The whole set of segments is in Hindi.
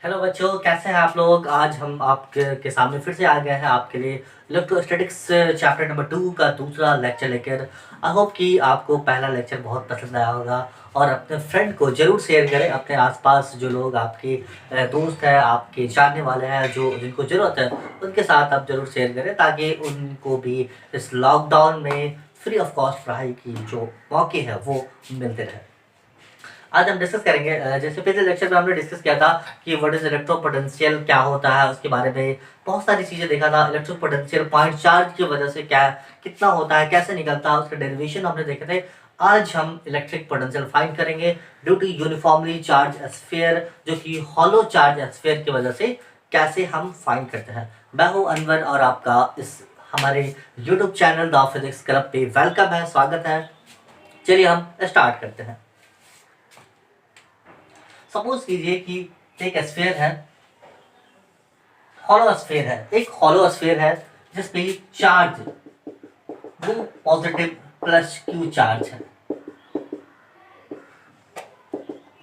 हेलो बच्चों, कैसे हैं आप लोग। आज हम आपके सामने फिर से आ गए हैं आपके लिए इलेक्ट्रोस्टैटिक्स चैप्टर नंबर 2 का दूसरा लेक्चर लेकर। आई होप कि आपको पहला लेक्चर बहुत पसंद आया होगा और अपने फ्रेंड को ज़रूर शेयर करें। अपने आसपास जो लोग आपके दोस्त हैं, आपके जानने वाले हैं, जो जिनको ज़रूरत है, उनके साथ आप ज़रूर शेयर करें ताकि उनको भी इस लॉकडाउन में फ्री ऑफ कॉस्ट पढ़ाई की जो मौके हैं वो मिलते रहे। आज हम डिस्कस करेंगे जैसे पिछले लेक्चर में हमने डिस्कस किया था कि व्हाट इज इलेक्ट्रो पोटेंशियल, क्या होता है, उसके बारे में बहुत सारी चीजें देखा था। इलेक्ट्रो पोटेंशियल पॉइंट चार्ज की वजह से क्या कितना होता है, कैसे निकलता है, उसके डेरिवेशन हमने देखे थे। आज हम इलेक्ट्रिक पोटेंशियल फाइंड करेंगे due to uniformly charge sphere, जो कि हॉलो चार्ज स्फीयर की वजह से कैसे हम फाइंड करते हैं। मैं हूं अनवर और आपका इस हमारे YouTube channel the physics club पे वेलकम है, स्वागत है। चलिए हम स्टार्ट करते हैं। सपोज कीजिए कि एक स्फीयर है, हॉलो स्फीयर है, एक हॉलो स्फीयर है जिसपे चार्ज वो पॉजिटिव प्लस क्यू चार्ज है,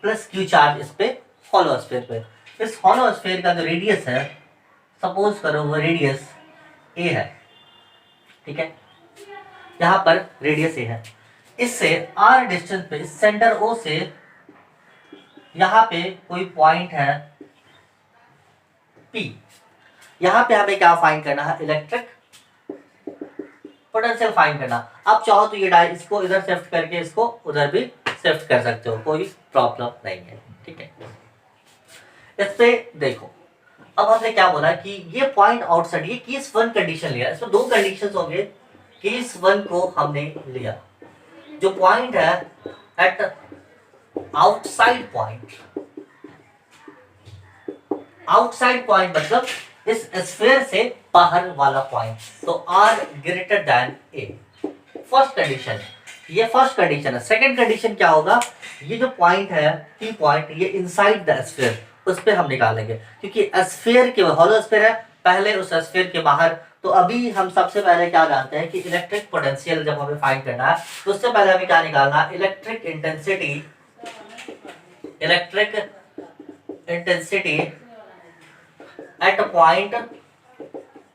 प्लस क्यू चार्ज इस पे हॉलो स्फीयर पे। इस हॉलो स्फीयर का जो रेडियस है, सपोज करो वो रेडियस ए है, ठीक है। यहाँ पर रेडियस ए है, इससे आर डिस्टेंस पे इस सेंटर ओ से यहाँ पे कोई पॉइंट है पी। यहाँ पे हमें क्या फाइंड करना है, इलेक्ट्रिक पोटेंशियल फाइंड करना। आप चाहो तो ये इसको इधर शिफ्ट करके इसको उधर भी शिफ्ट कर सकते हो, कोई प्रॉब्लम नहीं है, ठीक है। इस पे देखो, अब हमने क्या बोला कि ये पॉइंट आउटसाइड, ये केस वन कंडीशन लिया। इसमें दो कंडीशंस होंगे। केस वन को हमने लिया, जो पॉइंट है at outside point. Outside point मतलब इस स्फीयर से बाहर वाला पॉइंट, तो R greater than A. First condition, ये फर्स्ट कंडीशन है। सेकंड कंडीशन क्या होगा, ये जो पॉइंट है पी पॉइंट, ये इनसाइड द स्फीयर, उस पे हम निकालेंगे क्योंकि स्फीयर के हॉलो स्फीयर है, पहले उस स्फीयर के बाहर। तो अभी हम सबसे पहले क्या जानते हैं कि इलेक्ट्रिक पोटेंशियल जब हमें फाइंड करना है तो उससे पहले हमें क्या निकालना है, electric intensity. Electric intensity eight point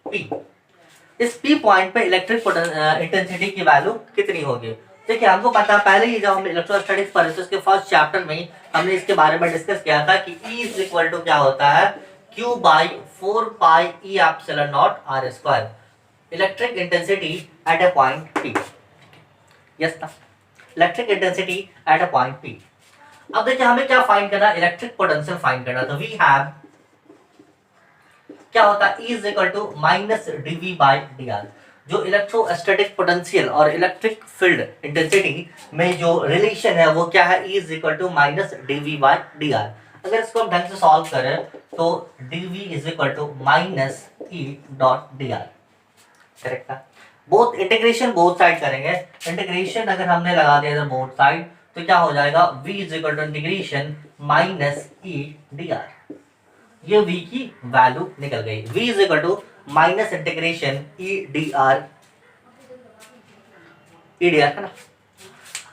P. इस पी पॉइंट पे इलेक्ट्रिक इंटेंसिटी की वैल्यू कितनी होगी। देखिए हमको पता, पहले ही जब हम इलेक्ट्रोस्टैटिक्स पढ़े थे उसके फर्स्ट चैप्टर में हमने इसके बारे में डिस्कस किया था कि E इज इक्वल टू क्या होता है, Q by 4 pi E epsilon naught R square, electric intensity at a point P। Yes ना, electric intensity at a point P। अब देखिए हमें क्या फाइंड करना, इलेक्ट्रिक पोटेंशियल फाइंड करना। तो वी हैव क्या होता है, E is equal to minus dV by dr। जो इलेक्ट्रोस्टैटिक पोटेंशियल और इलेक्ट्रिक फील्ड इंटेंसिटी में जो रिलेशन है वो क्या है, E is equal to minus dV by dr। अगर इसको हम ढंग से सॉल्व करें तो dV is equal to minus E dot dr, correct है। बोथ इंटीग्रेशन बोथ साइड करेंगे। इंटीग्रेशन अगर हमने लगा दिया इधर बोथ साइड तो क्या हो जाएगा, V is equal to integration minus E dr। ये v की वैल्यू निकल गई। v is equal to minus integration E D R, है ना।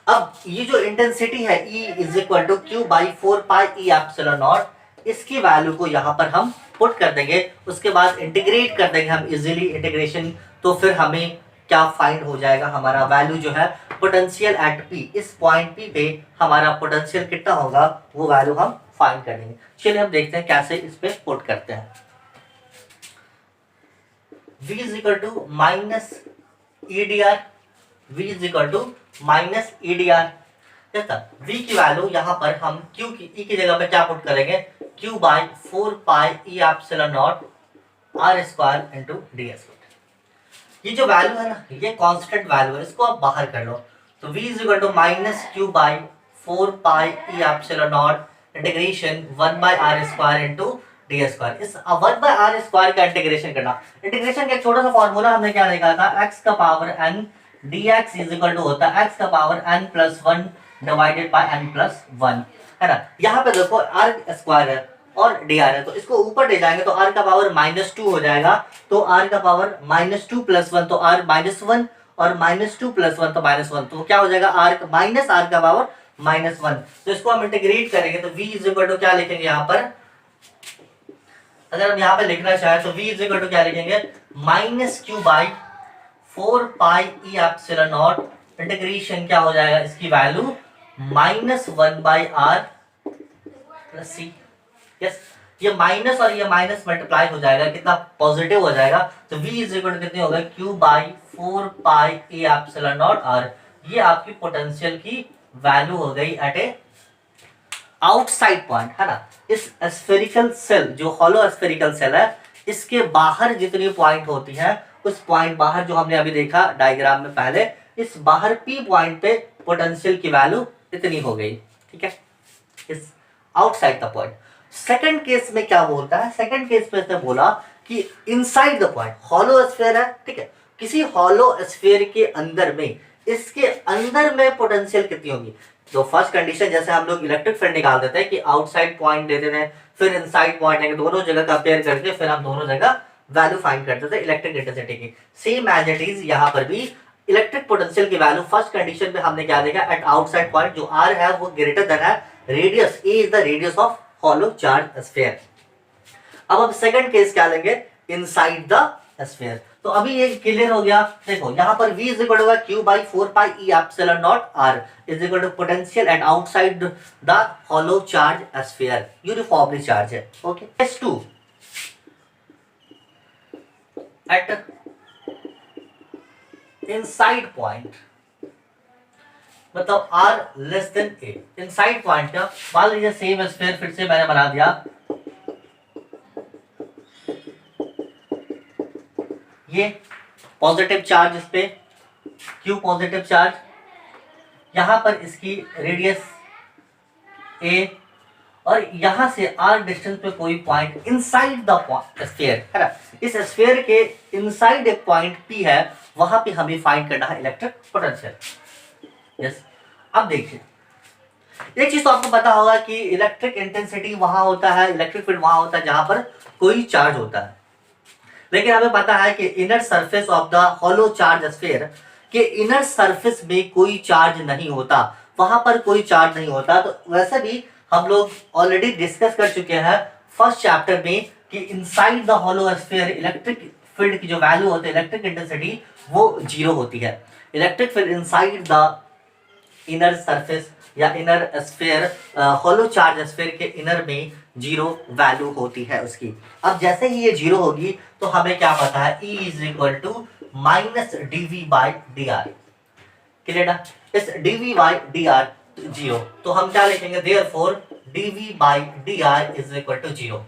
अब ये जो इंटेंसिटी है E is equal to Q by 4 pi E epsilon naught, इसकी वैल्यू को यहाँ पर हम पुट कर देंगे। उसके बाद इंटीग्रेट कर देंगे हम इजीली इंटीग्रेशन, तो फिर हमें क्या फाइंड हो जाएगा, हमारा वैल्यू जो है पोटेंशियल एट P, इस पॉइंट P पे हमारा पोटेंशियल कितना होगा वो वैल्यू हम फाइंड करेंगे। चलिए हम देखते हैं कैसे इस पे पुट करते हैं। V is equal to minus E D R, V is equal to minus E D R. V की वैल्यू यहाँ पर हम Q की E की जगह पे क्या पुट करेंगे, Q by 4 pi E epsilon naught R square into D square. ये जो वैल्यू है ना, ये कांस्टेंट वैल्यू है, इसको आप बाहर कर लो। तो V is equal to minus Q by 4 pi E epsilon naught integration 1 by R square into D square. इस 1 बाय आर स्क्वायर का इंटीग्रेशन करना। इंटीग्रेशन का एक छोटा सा फॉर्मूला हमने क्या निकाला था, x का power n dx is equal to होता है x का power n plus 1 divided by n plus 1, है ना। यहाँ पे देखो r स्क्वायर है और dr है, तो इसको ऊपर ले जाएंगे तो r का पावर -2 हो जाएगा। तो r का पावर -2 प्लस 1 तो r -1 और -2 प्लस 1 तो -1, तो क्या हो जाएगा r माइनस r का पावर -1। तो इसको हम इंटीग्रेट करेंगे तो v इज इक्वल टू क्या लिखेंगे यहाँ पर, अगर हम यहाँ पे लिखना चाहें तो v इज इक्वल टू क्या लिखेंगे, minus Q by 4 pi E epsilon naught integration क्या हो जाएगा, इसकी वैल्यू -1/r प्लस सी। यस, ये माइनस और ये माइनस मल्टीप्लाई हो जाएगा, कितना पॉजिटिव हो जाएगा, तो v इज इक्वल टू कितनी होगा, q by 4 pi A epsilon naught r। ये आपकी पोटेंशियल की वैल्यू हो गई एट ए आउटसाइड पॉइंट, है ना। इस स्फेरिकल सेल, जो हॉलो स्फेरिकल सेल है, इसके बाहर जितनी पॉइंट होती है, उस पॉइंट बाहर जो हमने अभी देखा डायग्राम में पहले, इस बाहर पी पॉइंट पे पोटेंशियल की वैल्यू इतनी हो गई, ठीक है, इस outside the point. Second case में क्या बोलता है, सेकंड केस में इसने बोला कि inside the point, hollow sphere है, ठीक है, किसी हॉलो स्फीयर के अंदर में, इसके अंदर में पोटेंशियल कितनी होगी। तो फर्स्ट कंडीशन जैसे हम लोग इलेक्ट्रिक फील्ड निकाल देते हैं कि आउटसाइड पॉइंट दे देते हैं, फिर इनसाइड पॉइंट है, दोनों जगह कंपेयर करके फिर हम दोनों जगह वैल्यू फाइंड करते थे इलेक्ट्रिक इंटेंसिटी की। सेम एज इट इज यहाँ पर भी इलेक्ट्रिक पोटेंशियल की वैल्यू फर्स्ट कंडीशन में हमने क्या देखा, एट आउटसाइड पॉइंट जो r है वो ग्रेटर देन है radius, a is the radius of hollow charge sphere. अब हम सेकंड केस क्या लेंगे, इनसाइड द स्फीयर। तो अभी ये क्लियर हो गया। देखो यहाँ पर v is equal to q by 4 pi E epsilon naught r is equal to potential at outside the hollow charge sphere, uniformly charge है। Okay, case 2 at inside point, मतलब r less than a। Inside point क्या, मान लीजिए सेम स्फीयर फिर से मैंने बना दिया, ये पॉजिटिव चार्ज, इस पे q पॉजिटिव चार्ज, यहां पर इसकी रेडियस a, और यहां से r डिस्टेंस पे कोई पॉइंट इनसाइड द स्फीयर, है ना। इस स्फीयर के इनसाइड एक पॉइंट p है, वहां पे हमें फाइंड करना है इलेक्ट्रिक पोटेंशियल। यस, अब देखिए एक चीज तो आपको पता होगा कि इलेक्ट्रिक इंटेंसिटी वहां होता है, इलेक्ट्रिक फील्ड वहां होता है जहां पर कोई चार्ज होता है। लेकिन हमें पता है कि inner surface of the hollow charge sphere के इनर सरफेस में कोई चार्ज नहीं होता, वहां पर कोई चार्ज नहीं होता। तो वैसे भी हम लोग ऑलरेडी डिस्कस कर चुके हैं फर्स्ट चैप्टर में कि inside the hollow sphere electric field की जो वैल्यू होती है, इलेक्ट्रिक इंटेंसिटी, वो 0 होती है। Electric field inside the inner surface या inner sphere, hollow charge sphere के इनर में 0 वैल्यू होती है उसकी। अब जैसे ही ये 0 होगी तो हमें क्या पता है, E is equal to minus dv by D R. Clear ना, इस dv बाई डी आर 0, तो हम क्या लिखेंगे, therefore dv by D R is equal to 0।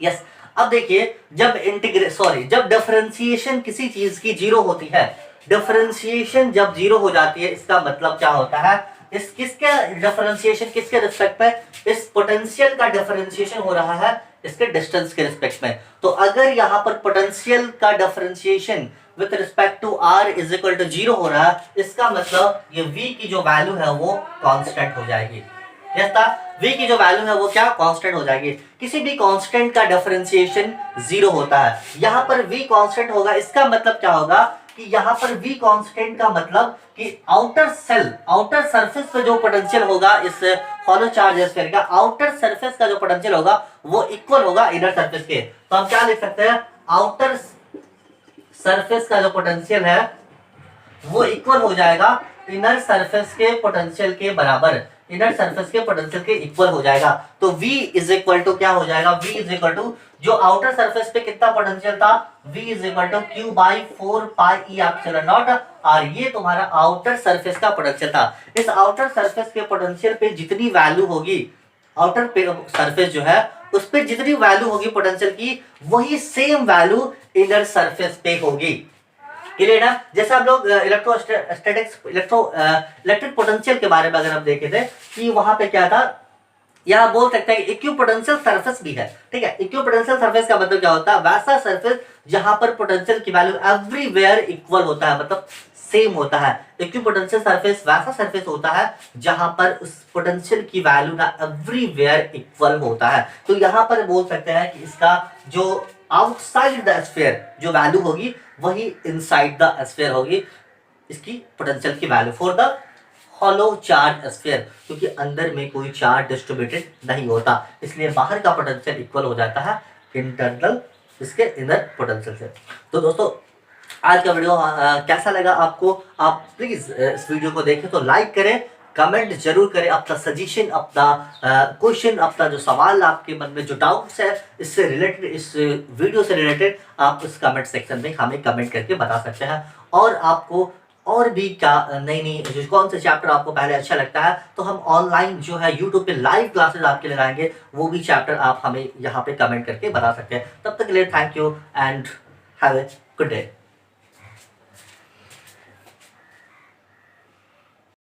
Yes, अब देखिए जब डिफरेंशिएशन किसी चीज की 0 होती है, डिफरेंशिएशन जब 0 हो जाती है, इसका मतलब क्या होता है, इस किसके डिफरेंशिएशन किसके रिस्पेक्ट में, इस पोटेंशियल का डिफरेंशिएशन हो रहा है इसके डिस्टेंस के रिस्पेक्ट में। तो अगर यहाँ पर पोटेंशियल का differentiation with respect to r is equal to 0 हो रहा है, इसका मतलब ये v की जो वैल्यू है वो कांस्टेंट हो जाएगी। v की जो वैल्यू है वो क्या, कांस्टेंट हो जाएगी। किसी भी कांस्टेंट का डिफरेंशिएशन 0 होता है, यहाँ पर v कांस्टेंट होगा, इसका मतलब क्या होगा कि यहाँ पर v कांस्टेंट का मतलब कि आउटर सरफेस पे जो पोटेंशियल होगा इस हॉलो चार्ज स्फीयर का, आउटर सरफेस का जो पोटेंशियल होगा वो इक्वल होगा इनर सरफेस के। तो हम क्या लिख सकते हैं, आउटर सरफेस का जो पोटेंशियल है वो इक्वल हो जाएगा इनर सरफेस के पोटेंशियल के बराबर, इनर सरफेस के पोटेंशियल के इक्वल हो जाएगा। तो v इज इक्वल टू क्या हो जाएगा, v इज इक्वल टू जो आउटर सरफेस पे कितना पोटेंशियल था, v is equal to q by 4 pi E epsilon naught r। ये तुम्हारा आउटर सरफेस का पोटेंशियल था। इस आउटर सरफेस के पोटेंशियल पे जितनी वैल्यू होगी, आउटर सरफेस जो है उस पे जितनी वैल्यू होगी पोटेंशियल की, वही सेम वैल्यू इनर सरफेस पे होगी। क्लियर ना। जैसे हम लोग इलेक्ट्रिक पोटेंशियल के बारे में अगर हम देखे थे कि वहां पे क्या था, यहाँ बोल सकते हैं इक्विपोटेंशियल सरफेस भी है, ठीक है। इक्विपोटेंशियल सरफेस का मतलब क्या होता है, वैसा सरफेस जहां पर पोटेंशियल की वैल्यू एवरीवेयर इक्वल होता है, मतलब सेम होता है। इक्विपोटेंशियल सरफेस वैसा सरफेस होता है जहां पर उस पोटेंशियल की वैल्यू ना एवरीवेयर इक्वल होता है। तो यहाँ पर बोल सकते हैं कि इसका जो आउटसाइड द स्फीयर जो वैल्यू होगी वही इनसाइड द स्फीयर होगी, इसकी पोटेंशियल की value for the hollow charge sphere, क्योंकि अंदर में कोई चार्ज डिस्ट्रीब्यूटेड नहीं होता, इसलिए बाहर का पोटेंशियल इक्वल हो जाता है इंटरनल इसके इनर पोटेंशियल से। तो दोस्तों आज का वीडियो कैसा लगा आपको? आप प्लीज़ इस वीडियो को देखें तो लाइक करें, कमेंट ज़रूर करें, अपना सजेशन, अपना क्वेश्चन, अपना जो सवाल आपके मन में जो डाउट्स है इससे रिलेटेड, इस वीडियो से रिलेटेड आप उस कमेंट सेक्शन में हमें कमेंट करके बता सकते हैं। और आपको और भी क्या नई-नई कौन से चैप्टर आपको पहले अच्छा लगता है, तो हम ऑनलाइन जो है यूट्यूब पे लाइव क्लासेस आपके लिए लाएँगे, वो भी चैप्टर आप हमें यहाँ पे कमेंट करके बता सकते हैं। तब तक के लिए thank you and have a good day.